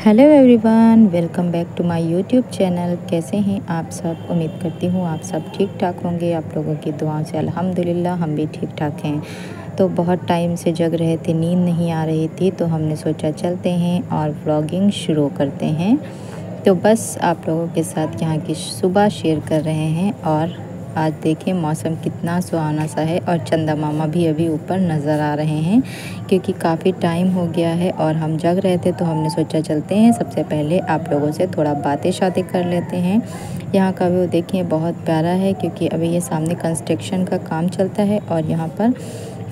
Hello everyone, welcome back to my YouTube channel. कैसे हैं आप सब? उम्मीद करती हूँ आप सब ठीक ठाक होंगे। आप लोगों की दुआओं से अल्हम्दुलिल्लाह हम भी ठीक ठाक हैं। तो बहुत टाइम से जग रहे थे, नींद नहीं आ रही थी, तो हमने सोचा चलते हैं और व्लॉगिंग शुरू करते हैं। तो बस आप लोगों के साथ यहाँ की सुबह शेयर कर रहे हैं। और आज देखें मौसम कितना सुहाना सा है और चंदा मामा भी अभी ऊपर नज़र आ रहे हैं, क्योंकि काफ़ी टाइम हो गया है और हम जग रहे थे। तो हमने सोचा चलते हैं, सबसे पहले आप लोगों से थोड़ा बातें शातें कर लेते हैं। यहाँ का व्यू देखें, बहुत प्यारा है, क्योंकि अभी ये सामने कंस्ट्रक्शन का काम चलता है। और यहाँ पर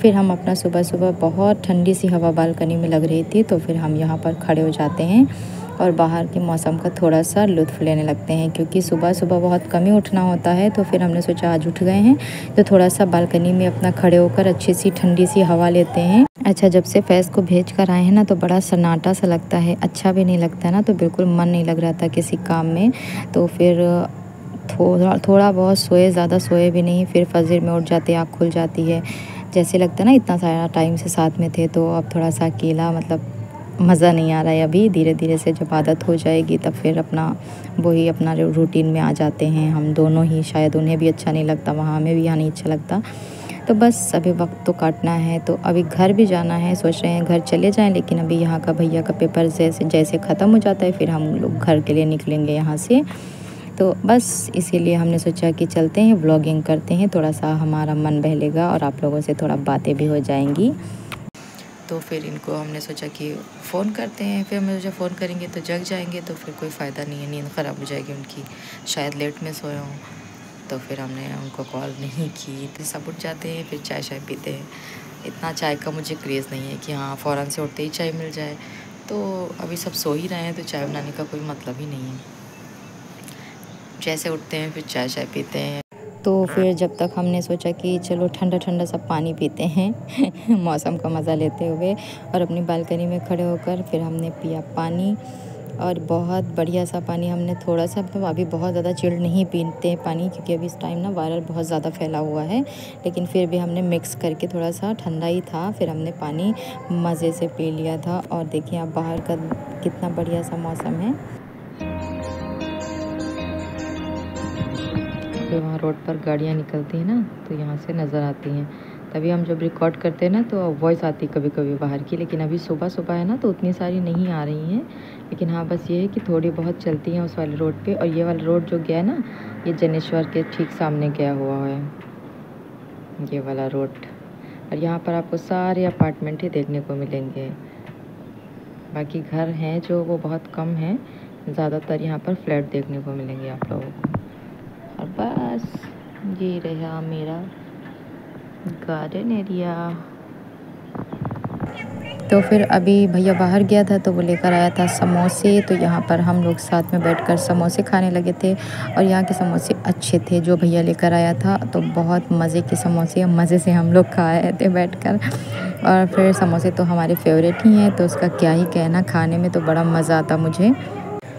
फिर हम अपना सुबह सुबह बहुत ठंडी सी हवा बालकनी में लग रही थी, तो फिर हम यहाँ पर खड़े हो जाते हैं और बाहर के मौसम का थोड़ा सा लुत्फ़ लेने लगते हैं, क्योंकि सुबह सुबह बहुत कम ही उठना होता है। तो फिर हमने सोचा आज उठ गए हैं तो थोड़ा सा बालकनी में अपना खड़े होकर अच्छी सी ठंडी सी हवा लेते हैं। अच्छा, जब से फैज़ को भेज कर आए हैं ना, तो बड़ा सन्नाटा सा लगता है, अच्छा भी नहीं लगता है ना, तो बिल्कुल मन नहीं लग रहा था किसी काम में। तो फिर थोड़ा बहुत सोए, ज़्यादा सोए भी नहीं। फिर फजर में उठ जाते, आँख खुल जाती है, जैसे लगता है ना इतना सारा टाइम से साथ में थे। तो अब थोड़ा सा अकेला, मतलब मज़ा नहीं आ रहा है अभी। धीरे धीरे से जब आदत हो जाएगी तब फिर वही अपना रूटीन में आ जाते हैं हम दोनों ही। शायद उन्हें भी अच्छा नहीं लगता वहाँ, हमें भी यहाँ नहीं अच्छा लगता। तो बस अभी वक्त तो काटना है, तो अभी घर भी जाना है। सोच रहे हैं घर चले जाएं, लेकिन अभी यहाँ का भैया का पेपर जैसे ख़त्म हो जाता है फिर हम लोग घर के लिए निकलेंगे यहाँ से। तो बस इसीलिए हमने सोचा कि चलते हैं, व्लॉगिंग करते हैं, थोड़ा सा हमारा मन बहलेगा और आप लोगों से थोड़ा बातें भी हो जाएंगी। तो फिर इनको हमने सोचा कि फ़ोन करते हैं। फिर हमें सोचा फ़ोन करेंगे तो जग जाएंगे, तो फिर कोई फ़ायदा नहीं है, नींद ख़राब हो जाएगी उनकी, शायद लेट में सोया हूँ। तो फिर हमने उनको कॉल नहीं की। तो सब उठ जाते हैं, फिर चाय शाय पीते हैं। इतना चाय का मुझे क्रेज़ नहीं है कि हाँ फ़ौरन से उठते ही चाय मिल जाए। तो अभी सब सो ही रहे हैं, तो चाय बनाने का कोई मतलब ही नहीं है। जैसे उठते हैं फिर चाय शाय पीते हैं। तो फिर जब तक हमने सोचा कि चलो ठंडा ठंडा सा पानी पीते हैं मौसम का मज़ा लेते हुए। और अपनी बालकनी में खड़े होकर फिर हमने पिया पानी, और बहुत बढ़िया सा पानी। हमने थोड़ा सा, मतलब अभी बहुत ज़्यादा चिल्ड नहीं पीते पानी, क्योंकि अभी इस टाइम ना वायरल बहुत ज़्यादा फैला हुआ है, लेकिन फिर भी हमने मिक्स करके थोड़ा सा ठंडा ही था, फिर हमने पानी मज़े से पी लिया था। और देखिए आप बाहर का कितना बढ़िया सा मौसम है। फिर वहाँ रोड पर गाड़ियाँ निकलती हैं ना, तो यहाँ से नज़र आती हैं। तभी हम जब रिकॉर्ड करते हैं ना, तो वॉइस आती कभी कभी बाहर की, लेकिन अभी सुबह सुबह है ना, तो उतनी सारी नहीं आ रही हैं। लेकिन हाँ, बस ये है कि थोड़ी बहुत चलती हैं उस वाले रोड पे। और ये वाला रोड जो गया है ना, ये जनेश्वर के ठीक सामने गया हुआ है, ये वाला रोड। और यहाँ पर आपको सारे अपार्टमेंट ही देखने को मिलेंगे। बाकी घर हैं जो वो बहुत कम हैं, ज़्यादातर यहाँ पर फ्लैट देखने को मिलेंगे आप लोगों को। और बस ये रहा मेरा गार्डन एरिया। तो फिर अभी भैया बाहर गया था, तो वो लेकर आया था समोसे। तो यहाँ पर हम लोग साथ में बैठकर समोसे खाने लगे थे, और यहाँ के समोसे अच्छे थे जो भैया लेकर आया था। तो बहुत मज़े के समोसे, मज़े से हम लोग खाए थे बैठकर। और फिर समोसे तो हमारे फेवरेट ही हैं, तो उसका क्या ही कहना, खाने में तो बड़ा मज़ा आता मुझे।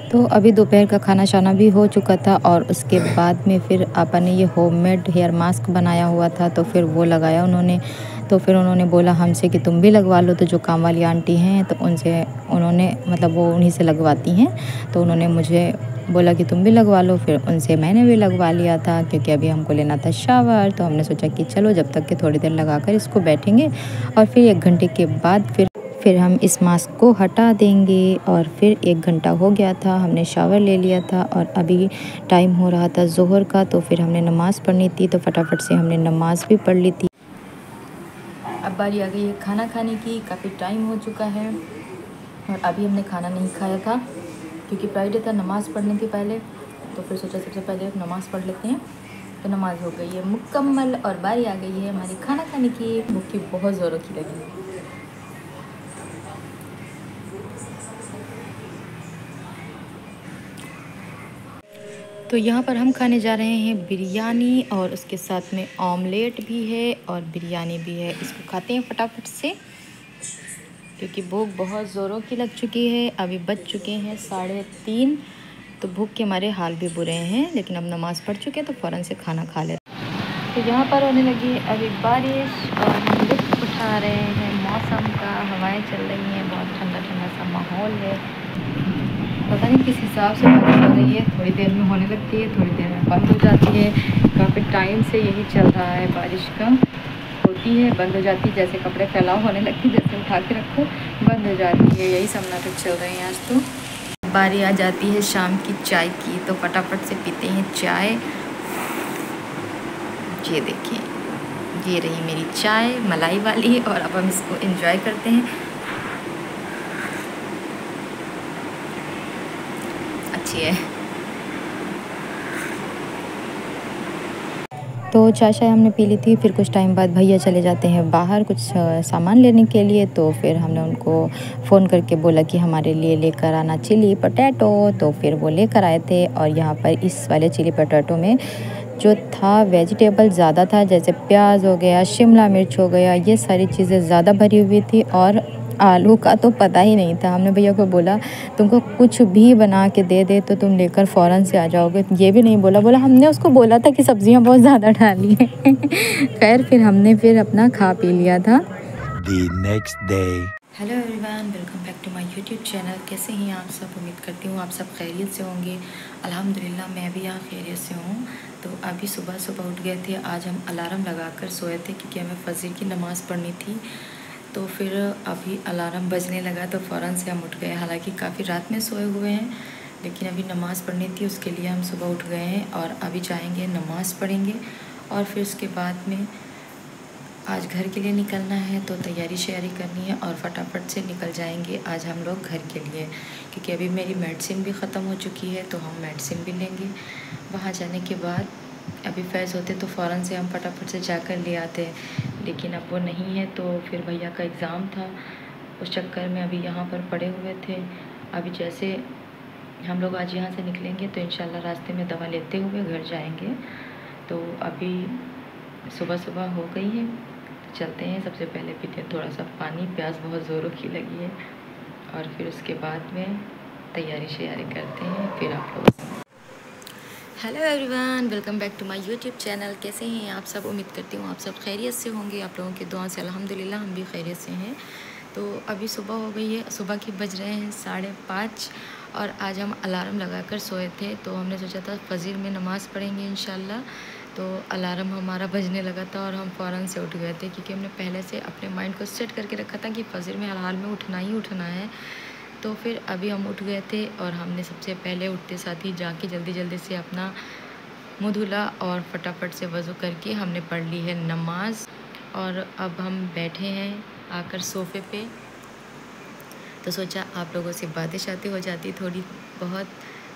तो अभी दोपहर का खाना शाना भी हो चुका था, और उसके बाद में फिर आपा ने ये होममेड हेयर मास्क बनाया हुआ था, तो फिर वो लगाया उन्होंने। तो फिर उन्होंने बोला हमसे कि तुम भी लगवा लो। तो जो काम वाली आंटी हैं, तो उन्होंने मतलब वो उन्हीं से लगवाती हैं, तो उन्होंने मुझे बोला कि तुम भी लगवा लो। फिर उनसे मैंने भी लगवा लिया था, क्योंकि अभी हमको लेना था शावर। तो हमने सोचा कि चलो जब तक कि थोड़ी देर लगा कर इसको बैठेंगे, और फिर 1 घंटे के बाद फिर हम इस मास्क को हटा देंगे। और फिर 1 घंटा हो गया था, हमने शावर ले लिया था, और अभी टाइम हो रहा था ज़ोहर का। तो फिर हमने नमाज़ पढ़नी थी, तो फटाफट से हमने नमाज़ भी पढ़ ली थी। अब बारी आ गई है खाना खाने की, काफ़ी टाइम हो चुका है, और अभी हमने खाना नहीं खाया था, क्योंकि फ्राइडे था, नमाज़ पढ़नी थी पहले। तो फिर सोचा सबसे पहले नमाज़ पढ़ लेते हैं। तो नमाज़ हो गई है मुकम्मल, और बारी आ गई है हमारी खाना खाने की। भूख की बहुत ज़ोरों की लगी। तो यहाँ पर हम खाने जा रहे हैं बिरयानी, और उसके साथ में ऑमलेट भी है और बिरयानी भी है। इसको खाते हैं फटाफट से, क्योंकि भूख बहुत ज़ोरों की लग चुकी है। अभी बज चुके हैं 3:30, तो भूख के हमारे हाल भी बुरे हैं, लेकिन अब नमाज़ पढ़ चुके हैं तो फ़ौरन से खाना खा लेते हैं। तो यहाँ पर होने लगी है अभी बारिश, और हम लुत्फ़ उठा रहे हैं मौसम का। हवाएं चल रही हैं, बहुत ठंडा ठंडा सा माहौल है। पता नहीं किस हिसाब से बारिश हो रही है, थोड़ी देर में होने लगती है, थोड़ी देर में बंद हो जाती है। काफ़ी टाइम से यही चल रहा है, बारिश का होती है बंद हो जाती है, जैसे कपड़े फैलाव होने लगती है, जैसे उठा के रखो बंद हो जाती है। यही सब नाटक चल रहे हैं आज। तो बारी आ जाती है शाम की चाय की, तो फटाफट से पीते हैं चाय। ये देखिए, ये रही मेरी चाय मलाई वाली, और अब हम इसको एंजॉय करते हैं। अच्छी है। तो चाय शाय हमने पी ली थी। फिर कुछ टाइम बाद भैया चले जाते हैं बाहर कुछ सामान लेने के लिए। तो फिर हमने उनको फ़ोन करके बोला कि हमारे लिए लेकर आना चिली पोटैटो। तो फिर वो लेकर आए थे, और यहाँ पर इस वाले चिली पोटैटो में जो था वेजिटेबल ज़्यादा था, जैसे प्याज हो गया, शिमला मिर्च हो गया, ये सारी चीज़ें ज़्यादा भरी हुई थी। और आलू का तो पता ही नहीं था। हमने भैया को बोला तुमको कुछ भी बना के दे दे तो तुम लेकर फ़ौरन से आ जाओगे, ये भी नहीं बोला हमने उसको बोला था कि सब्जियां बहुत ज़्यादा डाली हैं। खैर फिर हमने अपना खा पी लिया था। The next day. Hello everyone, welcome back to my YouTube channel. कैसे हैं आप सब? उम्मीद करती हूँ आप सब खैरियत से होंगे। अल्हम्दुलिल्लाह मैं भी यहाँ खैरियत से हूँ। तो अभी सुबह सुबह उठ गए थे। आज हम अलार्म लगा कर सोए थे क्योंकि हमें फजर की नमाज़ पढ़नी थी। तो फिर अभी अलार्म बजने लगा तो फ़ौरन से हम उठ गए। हालांकि काफ़ी रात में सोए हुए हैं, लेकिन अभी नमाज़ पढ़नी थी, उसके लिए हम सुबह उठ गए हैं। और अभी जाएंगे नमाज़ पढ़ेंगे, और फिर उसके बाद में आज घर के लिए निकलना है, तो तैयारी शैयारी करनी है और फटाफट से निकल जाएंगे आज हम लोग घर के लिए। क्योंकि अभी मेरी मेडिसिन भी ख़त्म हो चुकी है, तो हम मेडिसिन भी लेंगे। वहाँ जाने के बाद अभी फैज़ होते तो फ़ौरन से हम फटाफट से जाकर ले आते, लेकिन अब वो नहीं है। तो फिर भैया का एग्ज़ाम था, उस चक्कर में अभी यहाँ पर पड़े हुए थे। अभी जैसे हम लोग आज यहाँ से निकलेंगे तो इंशाल्लाह रास्ते में दवा लेते हुए घर जाएंगे। तो अभी सुबह सुबह हो गई है, चलते हैं। सबसे पहले पीते हैं थोड़ा सा पानी, प्यास बहुत ज़ोरों की लगी है, और फिर उसके बाद में तैयारी शैयारी करते हैं। फिर आप लोग hello everyone, welcome back to my YouTube channel. कैसे हैं आप सब? उम्मीद करती हूँ आप सब खैरियत से होंगे। आप लोगों की दुआ से अल्हम्दुलिल्लाह हम भी खैरियत से हैं। तो अभी सुबह हो गई है, सुबह के बज रहे हैं 5:30, और आज हम अलार्म लगाकर सोए थे। तो हमने सोचा था फजर में नमाज़ पढ़ेंगे इंशाल्लाह। तो अलार्म हमारा बजने लगा था और हम फ़ौरन से उठ गए थे, क्योंकि हमने पहले से अपने माइंड को सेट करके रखा था कि फजर में हर हाल में उठना ही उठना है। तो फिर अभी हम उठ गए थे, और हमने सबसे पहले उठते साथ ही जाके जल्दी जल्दी से अपना मुँह धुला और फटाफट से वज़ू करके हमने पढ़ ली है नमाज़। और अब हम बैठे हैं आकर सोफ़े पे। तो सोचा आप लोगों से बातें शातें हो जाती थोड़ी बहुत।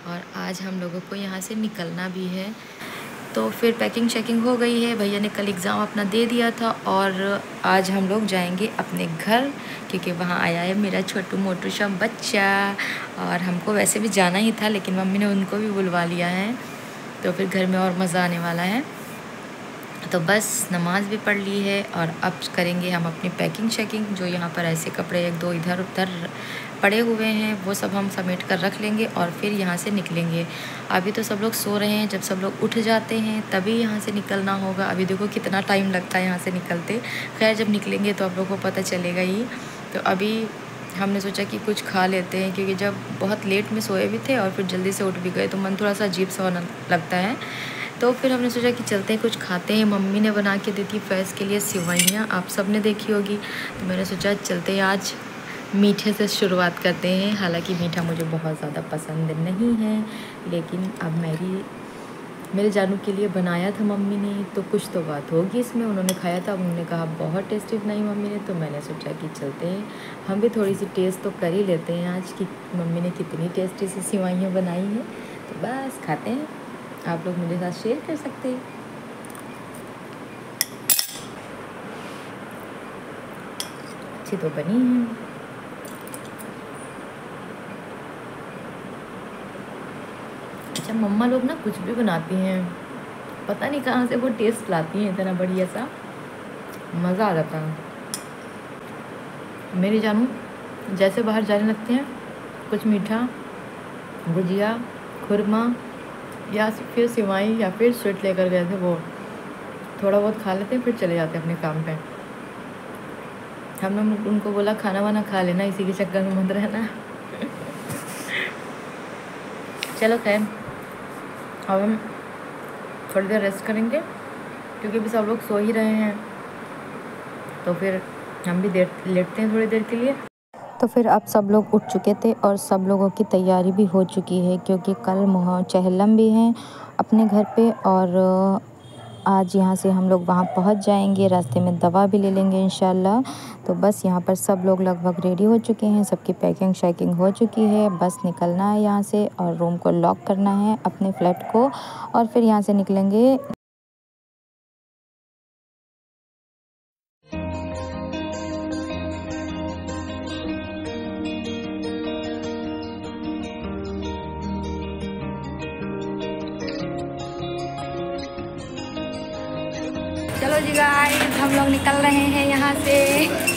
और आज हम लोगों को यहाँ से निकलना भी है। तो फिर पैकिंग शैकिंग हो गई है। भैया ने कल एग्ज़ाम अपना दे दिया था, और आज हम लोग जाएंगे अपने घर, क्योंकि वहाँ आया है मेरा छोटू मोटू सा बच्चा। और हमको वैसे भी जाना ही था, लेकिन मम्मी ने उनको भी बुलवा लिया है, तो फिर घर में और मज़ा आने वाला है। तो बस नमाज़ भी पढ़ ली है, और अब करेंगे हम अपनी पैकिंग शैकिंग। जो यहाँ पर ऐसे कपड़े एक दो इधर उधर पड़े हुए हैं, वो सब हम समेट कर रख लेंगे, और फिर यहाँ से निकलेंगे। अभी तो सब लोग सो रहे हैं, जब सब लोग उठ जाते हैं तभी यहाँ से निकलना होगा। अभी देखो कितना टाइम लगता है यहाँ से निकलते। खैर जब निकलेंगे तो आप लोगों को पता चलेगा ही। तो अभी हमने सोचा कि कुछ खा लेते हैं, क्योंकि जब बहुत लेट में सोए भी थे और फिर जल्दी से उठ भी गए, तो मन थोड़ा सा अजीब सा होने लगता है। तो फिर हमने सोचा कि चलते हैं कुछ खाते हैं। मम्मी ने बना के दी थी फैज़ के लिए सिवैयाँ, आप सब ने देखी होगी। तो मैंने सोचा चलते हैं आज मीठे से शुरुआत करते हैं। हालांकि मीठा मुझे बहुत ज़्यादा पसंद नहीं है, लेकिन अब मेरे जानू के लिए बनाया था मम्मी ने, तो कुछ तो बात होगी इसमें। उन्होंने खाया था, उन्होंने कहा बहुत टेस्टी बनाई मम्मी ने। तो मैंने सोचा कि चलते हैं हम भी थोड़ी सी टेस्ट तो कर ही लेते हैं आज कि मम्मी ने कितनी टेस्टी सी सिवैयाँ बनाई हैं। तो बस खाते हैं, आप लोग मेरे साथ शेयर कर सकते हैं। अच्छी तो बनी है। अच्छा, मम्मा लोग ना कुछ भी बनाती हैं, पता नहीं कहाँ से वो टेस्ट लाती हैं, इतना बढ़िया सा मज़ा आ जाता है। मेरी जानू जैसे बाहर जाने लगते हैं, कुछ मीठा, गुजिया, खुरमा या फिर सिवाई या फिर स्वीट लेकर गए थे, वो थोड़ा बहुत खा लेते हैं, फिर चले जाते हैं अपने काम पे। हमने उनको बोला खाना वाना खा लेना, इसी के चक्कर में मत रहना। चलो खैर, अब हम थोड़ी देर रेस्ट करेंगे क्योंकि अभी सब लोग सो ही रहे हैं, तो फिर हम भी लेटते हैं थोड़ी देर के लिए। तो फिर अब सब लोग उठ चुके थे और सब लोगों की तैयारी भी हो चुकी है क्योंकि कल चहलम भी हैं अपने घर पे, और आज यहाँ से हम लोग वहाँ पहुँच जाएंगे। रास्ते में दवा भी ले लेंगे इंशाल्लाह। तो बस यहाँ पर सब लोग लगभग रेडी हो चुके हैं, सबकी पैकिंग शैकिंग हो चुकी है। बस निकलना है यहाँ से और रूम को लॉक करना है अपने फ्लैट को, और फिर यहाँ से निकलेंगे। चलो जी गाइस, हम लोग निकल रहे हैं यहाँ से।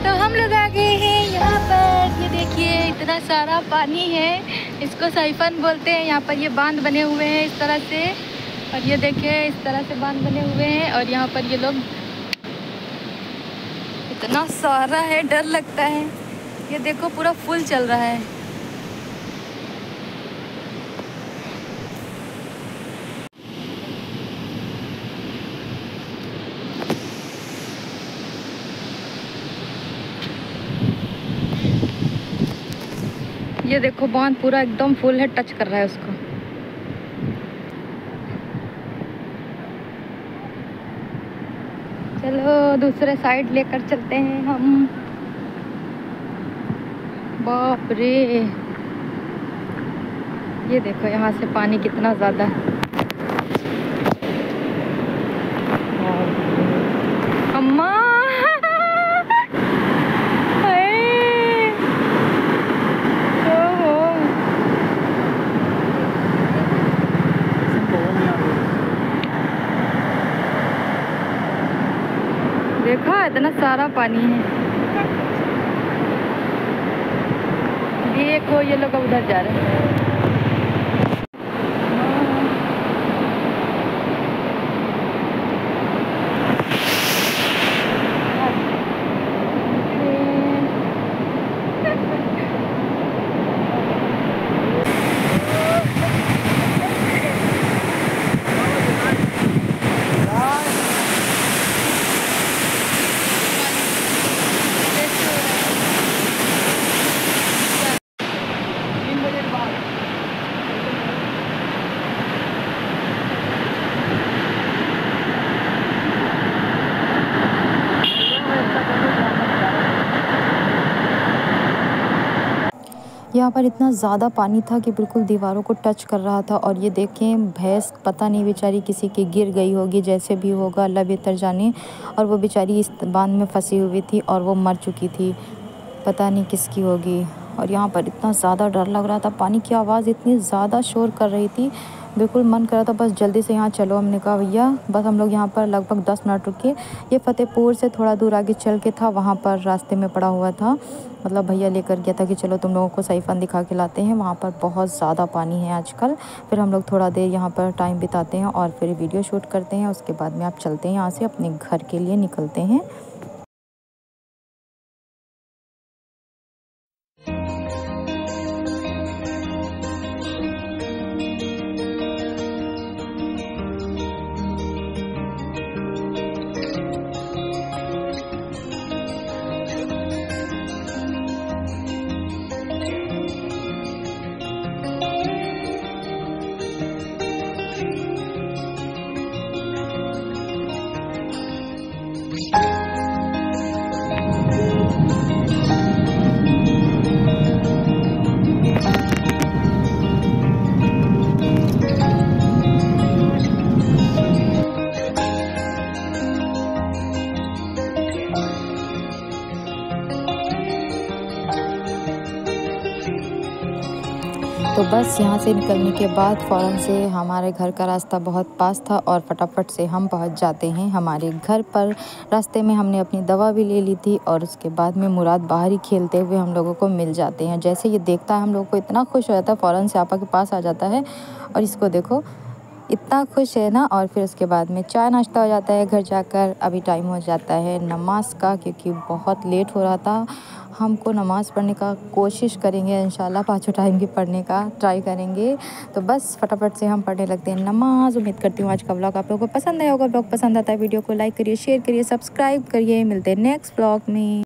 तो हम लोग आ गए हैं यहाँ पर। ये देखिए इतना सारा पानी है, इसको साइफन बोलते हैं। यहाँ पर ये बांध बने हुए हैं इस तरह से, और ये देखिए इस तरह से बांध बने हुए हैं। और यहाँ पर ये लोग, इतना सारा है, डर लगता है। ये देखो पूरा फुल चल रहा है। ये देखो बांध पूरा एकदम फुल है, टच कर रहा है उसको। चलो दूसरे साइड लेकर चलते हैं हम। बाप रे, ये देखो यहाँ से पानी कितना ज़्यादा है। अम्मा देखा, इतना सारा पानी है। देखो ये लोग उधर जा रहे हैं। यहाँ पर इतना ज़्यादा पानी था कि बिल्कुल दीवारों को टच कर रहा था। और ये देखें, भैंस पता नहीं बेचारी किसी की गिर गई होगी, जैसे भी होगा अल्लाह बेहतर जाने। और वो बेचारी इस बांध में फंसी हुई थी और वो मर चुकी थी, पता नहीं किसकी होगी। और यहाँ पर इतना ज़्यादा डर लग रहा था, पानी की आवाज़ इतनी ज़्यादा शोर कर रही थी, बिल्कुल मन कर रहा था बस जल्दी से यहाँ चलो। हमने कहा भैया बस, हम लोग यहाँ पर लगभग 10 मिनट रुके। ये फतेहपुर से थोड़ा दूर आगे चल के था, वहाँ पर रास्ते में पड़ा हुआ था, मतलब भैया लेकर गया था कि चलो तुम लोगों को साइफन दिखा के लाते हैं। वहाँ पर बहुत ज़्यादा पानी है आजकल। फिर हम लोग थोड़ा देर यहाँ पर टाइम बिताते हैं और फिर वीडियो शूट करते हैं। उसके बाद में आप चलते हैं यहाँ से, अपने घर के लिए निकलते हैं। तो बस यहाँ से निकलने के बाद फ़ौरन से हमारे घर का रास्ता बहुत पास था और फटाफट से हम पहुँच जाते हैं हमारे घर पर। रास्ते में हमने अपनी दवा भी ले ली थी और उसके बाद में मुराद बाहर ही खेलते हुए हम लोगों को मिल जाते हैं। जैसे ये देखता है हम लोग को इतना खुश हो जाता है, फ़ौरन से आपा के पास आ जाता है और इसको देखो इतना खुश है ना। और फिर उसके बाद में चाय नाश्ता हो जाता है घर जाकर। अभी टाइम हो जाता है नमाज़ का, क्योंकि बहुत लेट हो रहा था। हमको नमाज़ पढ़ने का कोशिश करेंगे इंशाल्लाह, 5 टाइम की पढ़ने का ट्राई करेंगे। तो बस फटाफट से हम पढ़ने लगते हैं नमाज़। उम्मीद करती हूँ आज का व्लॉग आप लोगों को पसंद आया होगा। व्लॉग पसंद आता है वीडियो को लाइक करिए, शेयर करिए, सब्सक्राइब करिए। मिलते हैं नेक्स्ट व्लॉग में।